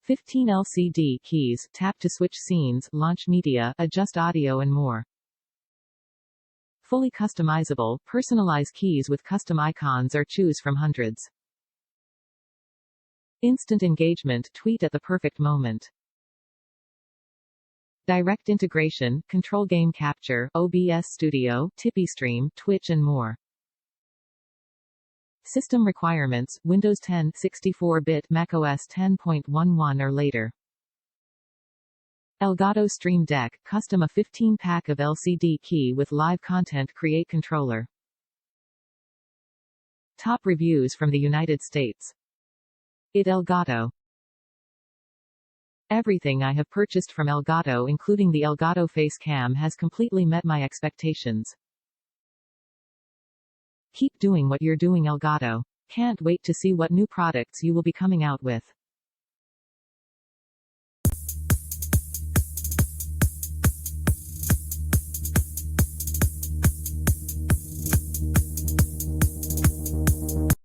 15 LCD keys, tap to switch scenes, launch media, adjust audio and more. Fully customizable, personalize keys with custom icons or choose from hundreds. Instant engagement, tweet at the perfect moment. Direct integration, control game capture, OBS Studio, Tipeeestream, Twitch and more. System requirements, Windows 10, 64-bit, macOS 10.11 or later. Elgato Stream Deck, custom a 15-pack of LCD key with live content create controller. Top reviews from the United States. Elgato. Everything I have purchased from Elgato including the Elgato Face Cam has completely met my expectations. Keep doing what you're doing Elgato. Can't wait to see what new products you will be coming out with.